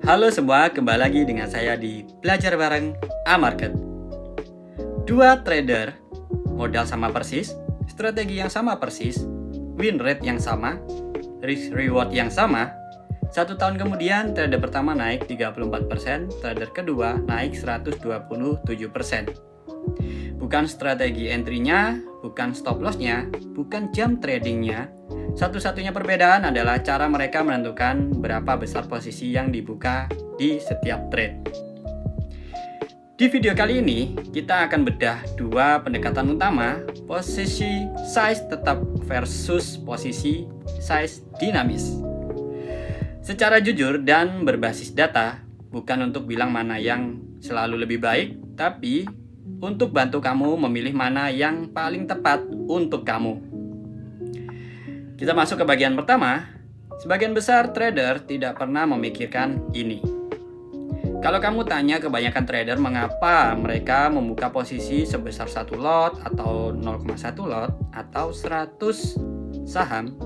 Halo semua, kembali lagi dengan saya di Belajar Bareng A-Market. Dua trader, modal sama persis, strategi yang sama persis, win rate yang sama, risk reward yang sama. 1 tahun kemudian, trader pertama naik 34%, trader kedua naik 127%. Bukan strategi entry-nya, bukan stop loss-nya, bukan jam trading-nya. Satu-satunya perbedaan adalah cara mereka menentukan berapa besar posisi yang dibuka di setiap trade. Di video kali ini, kita akan bedah dua pendekatan utama, posisi size tetap versus posisi size dinamis. Secara jujur dan berbasis data, bukan untuk bilang mana yang selalu lebih baik, tapi untuk bantu kamu memilih mana yang paling tepat untuk kamu. Kita masuk ke bagian pertama. Sebagian besar trader tidak pernah memikirkan ini. Kalau kamu tanya kebanyakan trader mengapa mereka membuka posisi sebesar 1 lot atau 0,1 lot atau 100 saham,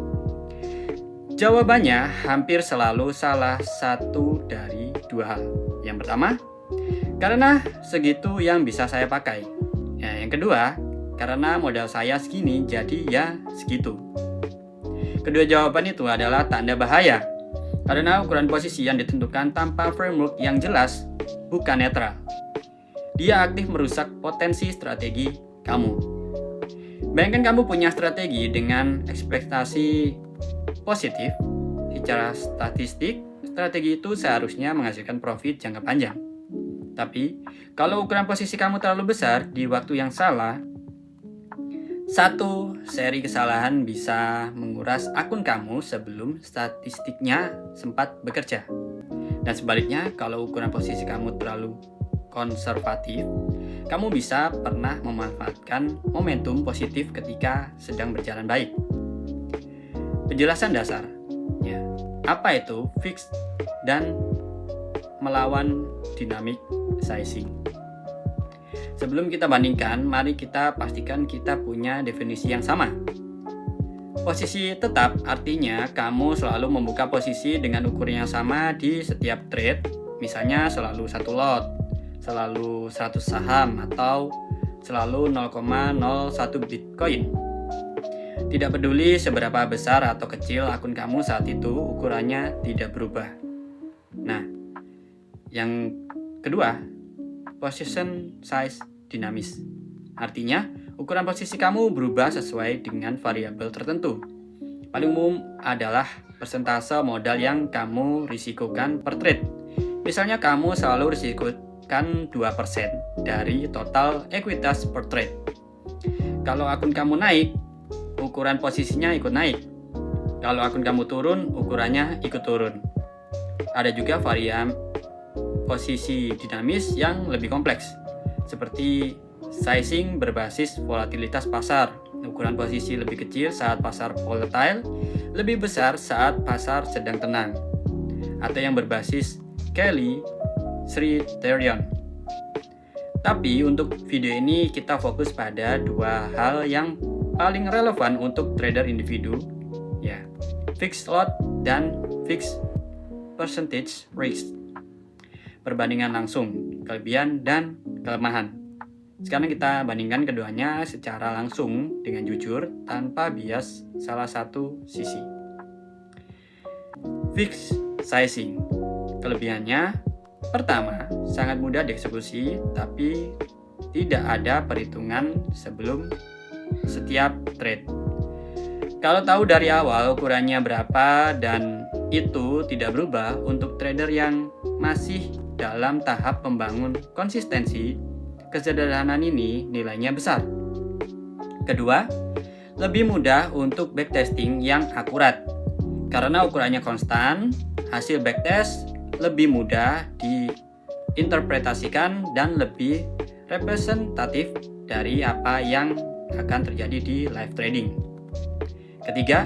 jawabannya hampir selalu salah satu dari dua hal. Yang pertama, karena segitu yang bisa saya pakai. Yang kedua, karena modal saya segini jadi ya segitu. Kedua jawaban itu adalah tanda bahaya, karena ukuran posisi yang ditentukan tanpa framework yang jelas bukan netral. Dia aktif merusak potensi strategi kamu. Bayangkan kamu punya strategi dengan ekspektasi positif. Secara statistik, strategi itu seharusnya menghasilkan profit jangka panjang. Tapi, kalau ukuran posisi kamu terlalu besar di waktu yang salah, satu seri kesalahan bisa menguras akun kamu sebelum statistiknya sempat bekerja. Dan sebaliknya, kalau ukuran posisi kamu terlalu konservatif, kamu bisa pernah memanfaatkan momentum positif ketika sedang berjalan baik. Penjelasan dasar. Apa itu fixed dan melawan dynamic sizing? Sebelum kita bandingkan, mari kita pastikan kita punya definisi yang sama. Posisi tetap artinya kamu selalu membuka posisi dengan ukuran yang sama di setiap trade, misalnya selalu 1 lot, selalu 100 saham, atau selalu 0,01 Bitcoin. Tidak peduli seberapa besar atau kecil akun kamu saat itu, ukurannya tidak berubah. Nah, yang kedua, position size dinamis. Artinya, ukuran posisi kamu berubah sesuai dengan variabel tertentu. Paling umum adalah persentase modal yang kamu risikokan per trade. Misalnya kamu selalu risikokan 2% dari total ekuitas per trade. Kalau akun kamu naik, ukuran posisinya ikut naik. Kalau akun kamu turun, ukurannya ikut turun. Ada juga varian posisi dinamis yang lebih kompleks, seperti sizing berbasis volatilitas pasar. Ukuran posisi lebih kecil saat pasar volatile, lebih besar saat pasar sedang tenang. Atau yang berbasis Kelly-Criterion. Tapi untuk video ini kita fokus pada dua hal yang paling relevan untuk trader individu, fixed lot dan fixed percentage risk. Perbandingan langsung, kelebihan dan kelemahan. Sekarang kita bandingkan keduanya secara langsung dengan jujur tanpa bias salah satu sisi. Fixed sizing. Kelebihannya, pertama, sangat mudah dieksekusi tapi tidak ada perhitungan sebelum setiap trade. Kalau tahu dari awal ukurannya berapa dan itu tidak berubah untuk trader yang masih dalam tahap membangun konsistensi, kesederhanaan ini nilainya besar. Kedua, lebih mudah untuk backtesting yang akurat. Karena ukurannya konstan, hasil backtest lebih mudah diinterpretasikan dan lebih representatif dari apa yang akan terjadi di live trading. Ketiga,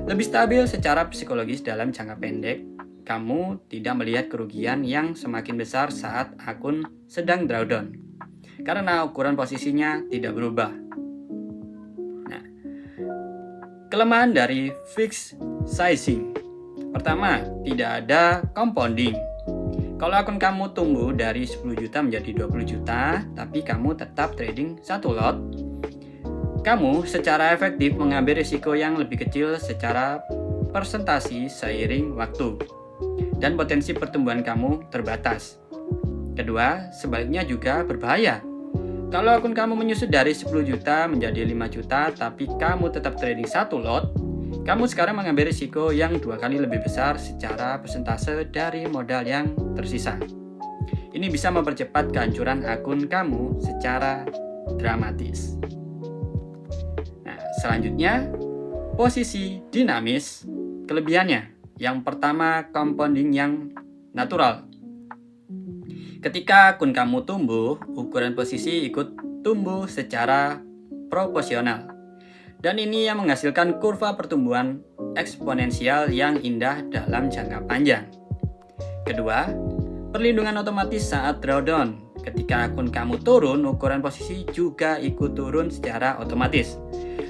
lebih stabil secara psikologis dalam jangka pendek. Kamu tidak melihat kerugian yang semakin besar saat akun sedang drawdown, karena ukuran posisinya tidak berubah. Nah, kelemahan dari fixed sizing. Pertama, tidak ada compounding. Kalau akun kamu tumbuh dari 10 juta menjadi 20 juta, tapi kamu tetap trading satu lot, kamu secara efektif mengambil risiko yang lebih kecil secara persentasi seiring waktu, dan potensi pertumbuhan kamu terbatas. Kedua, sebaliknya juga berbahaya. Kalau akun kamu menyusut dari 10 juta menjadi 5 juta, tapi kamu tetap trading satu lot, kamu sekarang mengambil risiko yang 2 kali lebih besar secara persentase dari modal yang tersisa. Ini bisa mempercepat kehancuran akun kamu secara dramatis. Nah, selanjutnya, posisi dinamis. Kelebihannya, yang pertama, compounding yang natural. Ketika akun kamu tumbuh, ukuran posisi ikut tumbuh secara proporsional. Dan ini yang menghasilkan kurva pertumbuhan eksponensial yang indah dalam jangka panjang. Kedua, perlindungan otomatis saat drawdown. Ketika akun kamu turun, ukuran posisi juga ikut turun secara otomatis.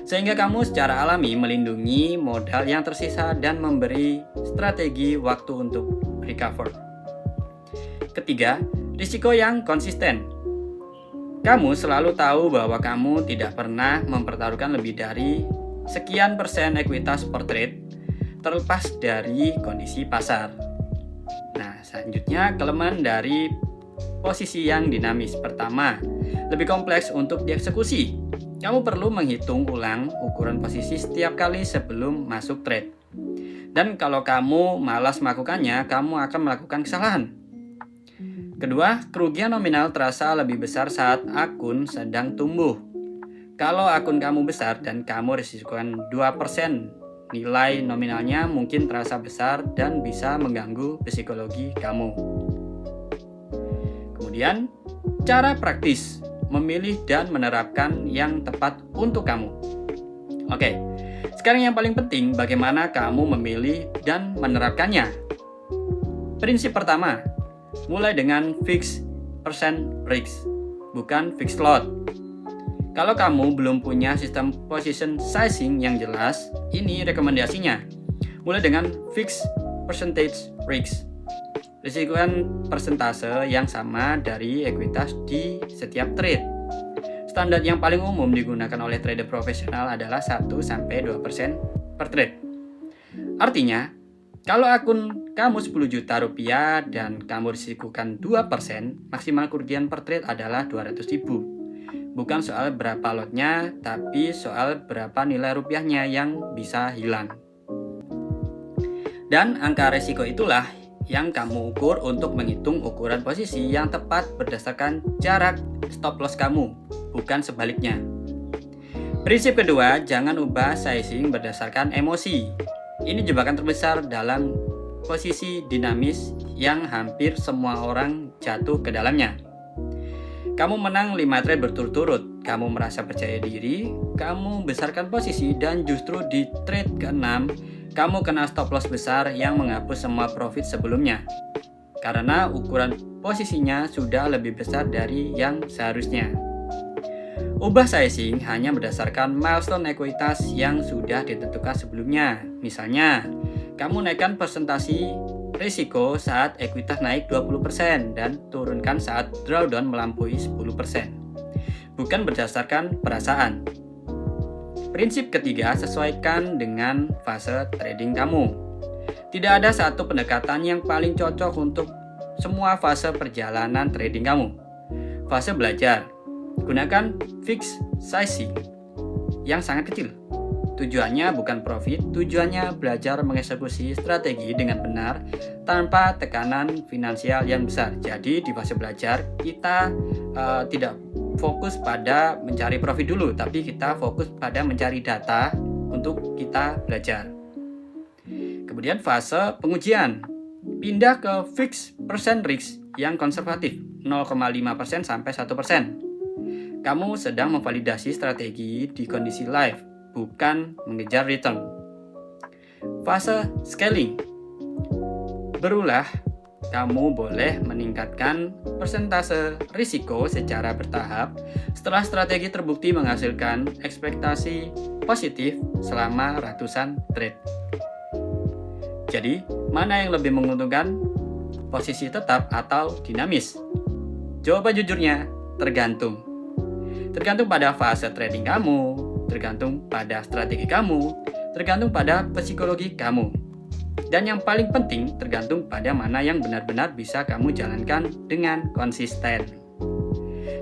Sehingga kamu secara alami melindungi modal yang tersisa dan memberi strategi waktu untuk recover. Ketiga, risiko yang konsisten. Kamu selalu tahu bahwa kamu tidak pernah mempertaruhkan lebih dari sekian persen ekuitas per trade, terlepas dari kondisi pasar. Nah, selanjutnya kelemahan dari posisi yang dinamis. Pertama, lebih kompleks untuk dieksekusi. Kamu perlu menghitung ulang ukuran posisi setiap kali sebelum masuk trade. Dan kalau kamu malas melakukannya, kamu akan melakukan kesalahan. Kedua, kerugian nominal terasa lebih besar saat akun sedang tumbuh. Kalau akun kamu besar dan kamu risikokan 2%, nilai nominalnya mungkin terasa besar dan bisa mengganggu psikologi kamu. Kemudian, cara praktis memilih dan menerapkan yang tepat untuk kamu. Oke, sekarang yang paling penting bagaimana kamu memilih dan menerapkannya. Prinsip pertama, mulai dengan fixed percent risk, bukan fixed lot. Kalau kamu belum punya sistem position sizing yang jelas, ini rekomendasinya. Mulai dengan fixed percentage risk. Risikokan persentase yang sama dari ekuitas di setiap trade. Standar yang paling umum digunakan oleh trader profesional adalah 1-2% per trade. Artinya, kalau akun kamu 10 juta rupiah dan kamu risikokan 2%, maksimal kerugian per trade adalah 200.000. Bukan soal berapa lotnya, tapi soal berapa nilai rupiahnya yang bisa hilang. Dan angka resiko itulah yang kamu ukur untuk menghitung ukuran posisi yang tepat berdasarkan jarak stop loss kamu, bukan sebaliknya. Prinsip kedua, jangan ubah sizing berdasarkan emosi. Ini jebakan terbesar dalam posisi dinamis yang hampir semua orang jatuh ke dalamnya. Kamu menang 5 trade berturut-turut, kamu merasa percaya diri, kamu besarkan posisi dan justru di trade ke-6, kamu kena stop loss besar yang menghapus semua profit sebelumnya. Karena ukuran posisinya sudah lebih besar dari yang seharusnya. Ubah sizing hanya berdasarkan milestone ekuitas yang sudah ditentukan sebelumnya. Misalnya, kamu naikkan persentasi risiko saat ekuitas naik 20% dan turunkan saat drawdown melampaui 10%. Bukan berdasarkan perasaan. Prinsip ketiga, sesuaikan dengan fase trading kamu. Tidak ada satu pendekatan yang paling cocok untuk semua fase perjalanan trading kamu. Fase belajar, gunakan fixed sizing yang sangat kecil. Tujuannya bukan profit, tujuannya belajar mengeksekusi strategi dengan benar tanpa tekanan finansial yang besar. Jadi di fase belajar kita tidak fokus pada mencari profit dulu, tapi kita fokus pada mencari data untuk kita belajar. Kemudian fase pengujian, pindah ke fixed percent risk yang konservatif, 0,5% sampai 1%. Kamu sedang memvalidasi strategi di kondisi live, bukan mengejar return. Fase scaling, berulah. Kamu boleh meningkatkan persentase risiko secara bertahap setelah strategi terbukti menghasilkan ekspektasi positif selama ratusan trade. Jadi, mana yang lebih menguntungkan? posisi tetap atau dinamis? Jawaban jujurnya, tergantung. Tergantung pada fase trading kamu, tergantung pada strategi kamu, tergantung pada psikologi kamu. Dan yang paling penting, tergantung pada mana yang benar-benar bisa kamu jalankan dengan konsisten.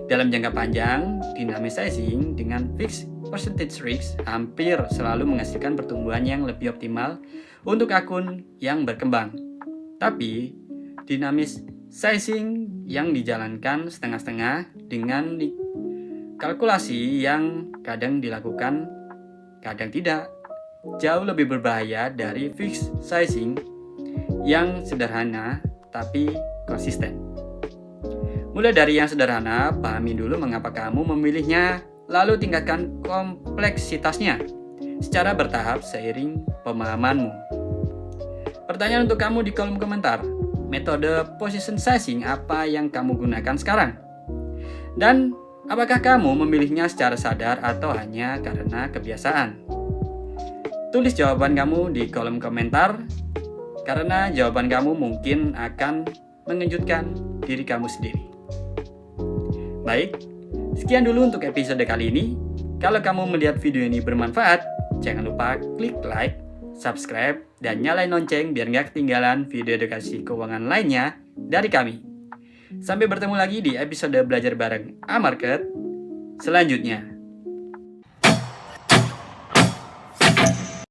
Dalam jangka panjang, dynamic sizing dengan fixed percentage risk hampir selalu menghasilkan pertumbuhan yang lebih optimal untuk akun yang berkembang. Tapi, dynamic sizing yang dijalankan setengah-setengah dengan kalkulasi yang kadang dilakukan, kadang tidak, jauh lebih berbahaya dari fixed sizing yang sederhana tapi konsisten. Mulai dari yang sederhana, pahami dulu mengapa kamu memilihnya, lalu tingkatkan kompleksitasnya secara bertahap seiring pemahamanmu. Pertanyaan untuk kamu di kolom komentar, metode position sizing apa yang kamu gunakan sekarang? Dan apakah kamu memilihnya secara sadar atau hanya karena kebiasaan? Tulis jawaban kamu di kolom komentar, karena jawaban kamu mungkin akan mengejutkan diri kamu sendiri. Baik, sekian dulu untuk episode kali ini. Kalau kamu melihat video ini bermanfaat, jangan lupa klik like, subscribe, dan nyalain lonceng biar nggak ketinggalan video edukasi keuangan lainnya dari kami. Sampai bertemu lagi di episode belajar bareng A-Market selanjutnya.